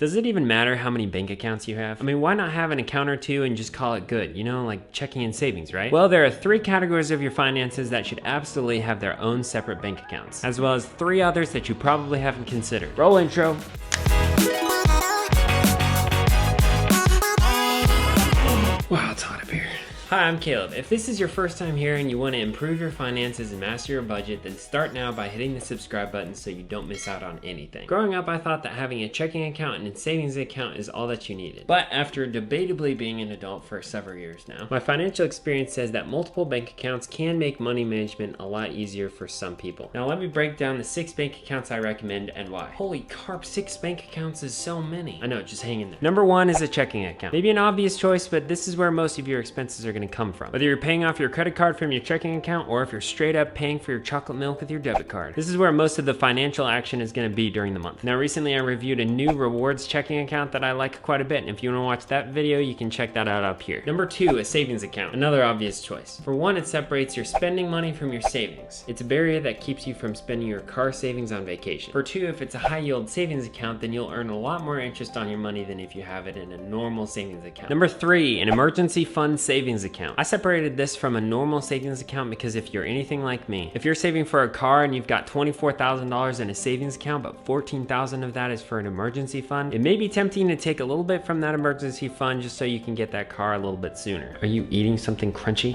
Does it even matter how many bank accounts you have? I mean, why not have an account or two and just call it good? You know, like checking and savings, right? Well, there are 3 categories of your finances that should absolutely have their own separate bank accounts, as well as 3 others that you probably haven't considered. Roll intro. Wow, it's hot up here. Hi, I'm Caleb. If this is your first time here and you want to improve your finances and master your budget, then start now by hitting the subscribe button so you don't miss out on anything. Growing up, I thought that having a checking account and a savings account is all that you needed. But after debatably being an adult for several years now, my financial experience says that multiple bank accounts can make money management a lot easier for some people. Now let me break down the 6 bank accounts I recommend and why. Holy carp, 6 bank accounts is so many. I know, just hang in there. Number 1 is a checking account. Maybe an obvious choice, but this is where most of your expenses are going to come from. Whether you're paying off your credit card from your checking account or if you're straight up paying for your chocolate milk with your debit card. This is where most of the financial action is going to be during the month. Now recently I reviewed a new rewards checking account that I like quite a bit, and if you want to watch that video, you can check that out up here. Number 2, a savings account. Another obvious choice. For 1, it separates your spending money from your savings. It's a barrier that keeps you from spending your car savings on vacation. For 2, if it's a high yield savings account, then you'll earn a lot more interest on your money than if you have it in a normal savings account. Number 3, an emergency fund savings account. I separated this from a normal savings account because if you're anything like me, if you're saving for a car and you've got $24,000 in a savings account, but $14,000 of that is for an emergency fund, it may be tempting to take a little bit from that emergency fund just so you can get that car a little bit sooner. Are you eating something crunchy?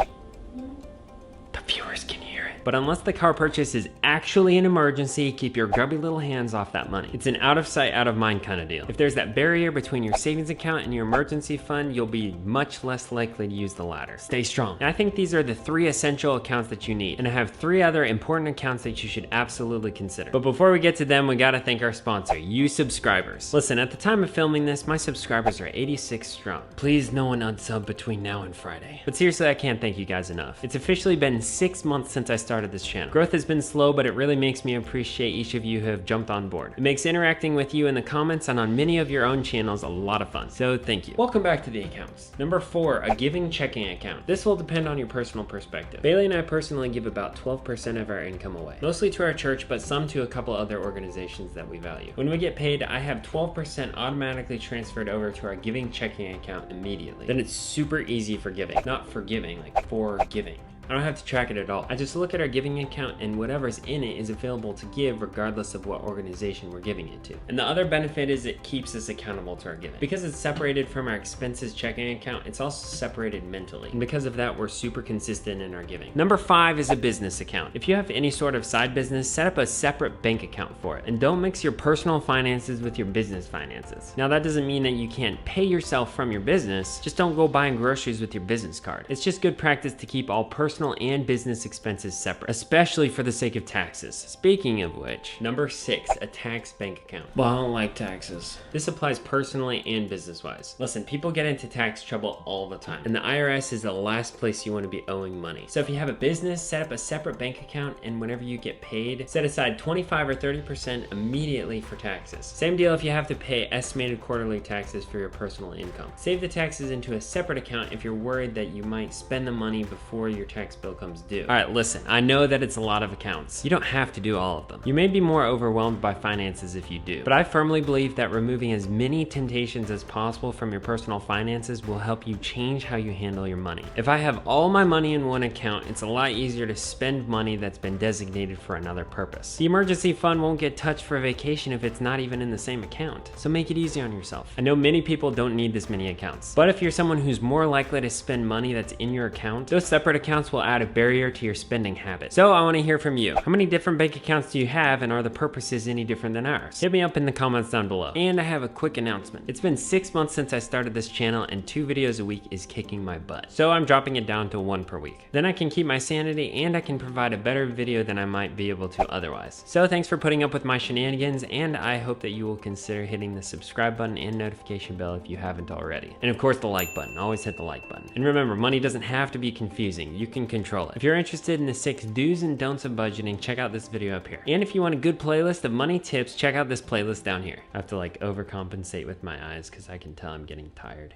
The viewers can hear it. But unless the car purchase is actually an emergency, keep your grubby little hands off that money. It's an out of sight, out of mind kind of deal. If there's that barrier between your savings account and your emergency fund, you'll be much less likely to use the latter. Stay strong. And I think these are the 3 essential accounts that you need. And I have 3 other important accounts that you should absolutely consider. But before we get to them, we gotta thank our sponsor, you subscribers. Listen, at the time of filming this, my subscribers are 86 strong. Please no one unsub between now and Friday. But seriously, I can't thank you guys enough. It's officially been 6 months since I started this channel. Growth has been slow, but it really makes me appreciate each of you who have jumped on board. It makes interacting with you in the comments and on many of your own channels a lot of fun, so thank you. Welcome back to the accounts. Number 4, a giving checking account. This will depend on your personal perspective. Bailey and I personally give about 12% of our income away, mostly to our church, but some to a couple other organizations that we value. When we get paid, I have 12% automatically transferred over to our giving checking account immediately. Then it's super easy for giving, not for giving, like for giving. I don't have to track it at all. I just look at our giving account and whatever's in it is available to give regardless of what organization we're giving it to. And the other benefit is it keeps us accountable to our giving. Because it's separated from our expenses checking account, it's also separated mentally. And because of that, we're super consistent in our giving. Number 5 is a business account. If you have any sort of side business, set up a separate bank account for it. And don't mix your personal finances with your business finances. Now that doesn't mean that you can't pay yourself from your business, just don't go buying groceries with your business card. It's just good practice to keep all personal and business expenses separate, especially for the sake of taxes. Speaking of which, number 6, a tax bank account. Well, I don't like taxes. This applies personally and business-wise. Listen, people get into tax trouble all the time, and the IRS is the last place you want to be owing money. So if you have a business, set up a separate bank account, and whenever you get paid, set aside 25 or 30% immediately for taxes. Same deal if you have to pay estimated quarterly taxes for your personal income. Save the taxes into a separate account if you're worried that you might spend the money before your tax bill comes due. All right, listen, I know that it's a lot of accounts. You don't have to do all of them. You may be more overwhelmed by finances if you do, but I firmly believe that removing as many temptations as possible from your personal finances will help you change how you handle your money. If I have all my money in one account, it's a lot easier to spend money that's been designated for another purpose. The emergency fund won't get touched for vacation if it's not even in the same account, so make it easy on yourself. I know many people don't need this many accounts, but if you're someone who's more likely to spend money that's in your account, those separate accounts will add a barrier to your spending habit. So I want to hear from you. How many different bank accounts do you have, and are the purposes any different than ours? Hit me up in the comments down below. And I have a quick announcement. It's been 6 months since I started this channel, and 2 videos a week is kicking my butt. So I'm dropping it down to 1 per week. Then I can keep my sanity and I can provide a better video than I might be able to otherwise. So thanks for putting up with my shenanigans, and I hope that you will consider hitting the subscribe button and notification bell if you haven't already. And of course the like button. Always hit the like button. And remember, money doesn't have to be confusing. You can control it. If you're interested in the 6 do's and don'ts of budgeting, check out this video up here. And if you want a good playlist of money tips, check out this playlist down here. I have to like overcompensate with my eyes because I can tell I'm getting tired.